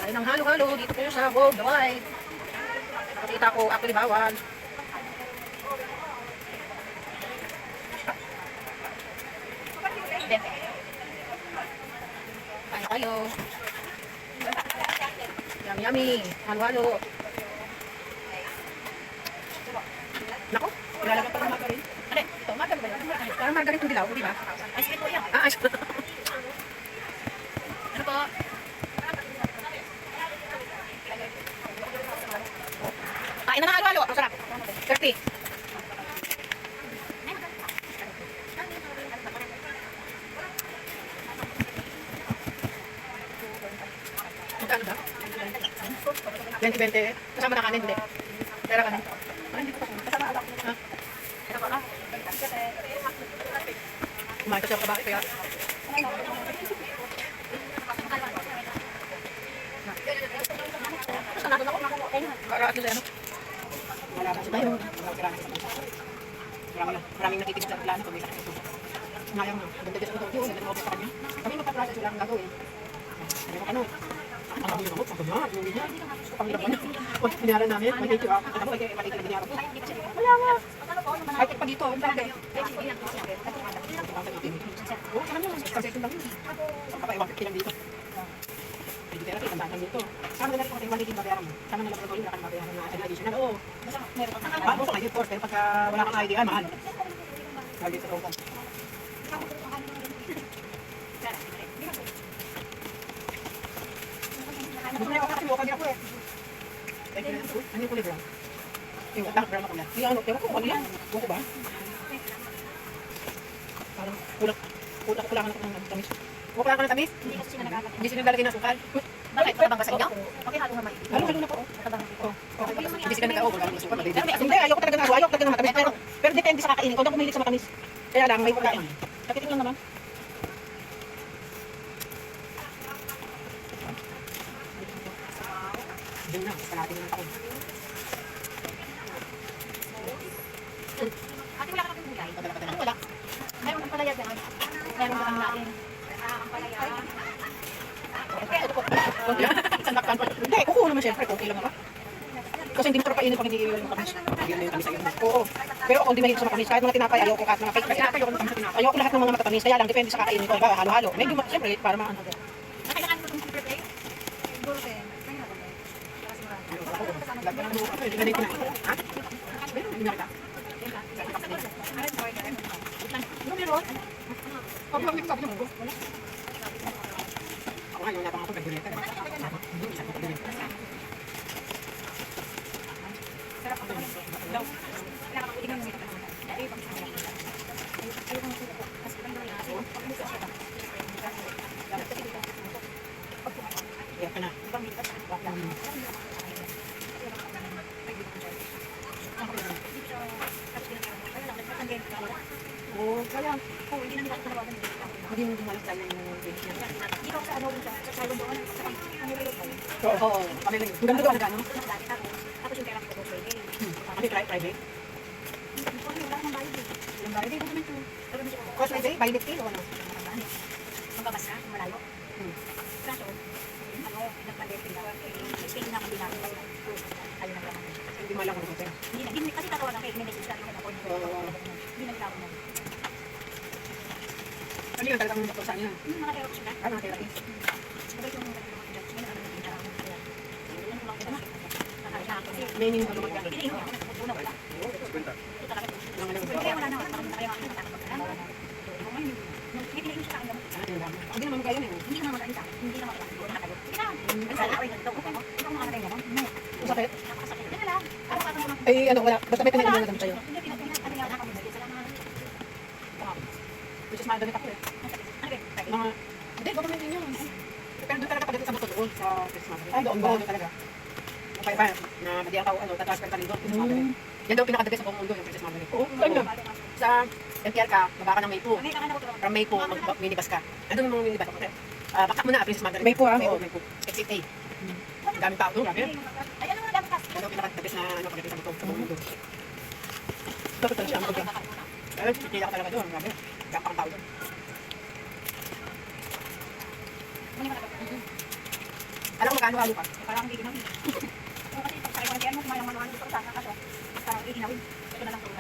Tayo ng halo-halo dito po sa Gold White. Nakita ko, actually bawal. Kain tayo. Yummy. Halo-halo. Nako, ilalagay pa ng margarine. Ano? Ito, margarine ba yun? Parang margarine kung dilaw, di ba? Ice cream po yan. Ice cream. Ano po? Kain na ng halo-halo. Ang sarap. 30. Magkano ba? 20-20. Kasama na kanin, hindi. Pera kanin. Kasama alak. Ha? Kumain kasi ako sa bakit kaya. Basta natin ako. Para at ano. Maraming nakikinig sa plano kami. Ngayang na. Ganda sa ito. Ganda mo sa kanya. Kami magpa-process lang gagawin. Sabi mo ano? Ang sabi mo, sabi mo, yung niya. Panghirap mo niya. Kung pinaran namin, mag-80 ako. Alam mo, mag-80 na dinarap ko. Wala nga. Ay, pa dito, ang dami. Oo, saan mo? Concession lang yun. Kapag 150 lang dito. Hindi therapy, ang dami dito. Saan mo na rin kung 180 babayaran mo? Saan mo na lang pag-ulit, wala kang babayaran na additional. Oo. Oo, sa kayo, of course. Pero pagka wala kang ID, mahal. Lagi sa tawag. Gusto niya ako kasi mukha niya ako eh. Thank you. Ano yung kulay brown? Yung dark brown ako na. Yung ano, pero kung ano yan? Buko ba? Parang kulang ako ng tamis. Kulang ka ng tamis? Hindi sila naglalagay ng sukal. Bakit? Matabang ka sa inyo? Okay, halo nga may. Halo na po. Matabang ka. Hindi sila nagka-over. Hindi, ayoko talaga ng matamis. Pero depende sa kakainin. Kung ako mahilig sa matamis. Kaya lang, may pagkain. Kapitin lang naman. Doon na, sa natin ng taon. Ate, wala ka ng gulay? Ano wala? Mayroon kang palaya dyan. Mayroon kang lain. Ang palaya. Konti lang. Isang lakpan pa. Hindi, kukuha naman siyempre. Konti lang naman. Kasi hindi mo ito kainin pag hindi yung matamis. Hindi yung tamis sa iyo. Oo. Pero ako hindi mahilig sa matamis. Kahit mga tinapay, ayoko. Kahit mga cake, tinapay, ayoko ng tamis sa tinapay. Ayoko lahat ng mga matatamis. Kaya lang, depende sa kakainin ko. Diba, halo-halo. Medyo, siyempre, para maano. Nakailangan mo itong super plate? Siguro din. Kaya nga ba? Hindi kinain. Ha? Hindi nakita. Ano meron? Ako lang nagsabi ng mugo. Ako nga, yung napang ako nag-dureta. Hindi, isa ko nag-dureta. Sarap ako. Daw. Kailangan ko tingnan mo ito. Dahil pag sa akin. Ayoko ng suko. Kasi pag gawin natin, pag gusto siya. Hirap ka na. Oo, kaya. Hindi na nila ito nawagan. Hindi mo dumalas tayo ng drink niya. Hindi ko sa ano sa salon doon. Sa kanilay ko. Oo, kami lang. Ang ganda doon, gano'n? Tapos yung pera ko po pwede. Kami private. Wala nang bayad eh. Yung Friday, ito naman ito. Pero hindi ko. Cost Friday, by lift o ano? Magbabas ka, malayo. Kaso, nagpa-date ka. Explain na kung dinami. Ayun na lang. Hindi mo alam kung ano. Hindi na, kasi tatawagan kayo, may message ka rin ako. Hindi naglaban mo. Ano yun talagang doktor sa niya? Yung mga therapy sila. Ah, mga therapy. Sabay yung May hindi mo lumagyan. kaya wala na ako. Kaya Hindi naman kaya yun. hindi naman magaling sa akin. Hindi naman magaling. Sige na. Sa away na ito. Ito ang mga natin naman. Masakit? Napakasakit. Yan na lang. Araw-araw naman. Ay, ano, wala. Basta may pinainom na naman sa'yo. Hindi, ano yan, nakakabili. Salamat. Which is madali ako eh. Ano ba? Mga, hindi, government din yun. Pero doon talaga pagdating sa buto doon, sa Christmas. Ay, doon talaga. Okay pa, na madiyan ka, ano, tatasper ka rin doon, Princess Margaret. Yan daw pinakadagay sa buong mundo, yung Princess Margaret. Oo, saan yun? Sa MTR ka, baba ka ng Maypo. From Maypo, minibus ka. Andun yung mga minibus. Baka mo na, Princess Margaret. Maypo ah? Oo, Maypo. Exit A. Daming tao doon, grabe. Ay, ano nga dapat ka? Yan daw pinakadagay na, ano, pagdating sa buto, sa buong mundo. Dapat talaga siya ang pagkakas. Pero, titila ka talaga doon, grabe. Gapang tao doon. Alam mo, magkano-halo ka. Parang hindi ginawin. Kasi pag sakay ko na siya mo, kumayang ano-ano gusto ko sana kaso. Parang iinawin. Ito na lang.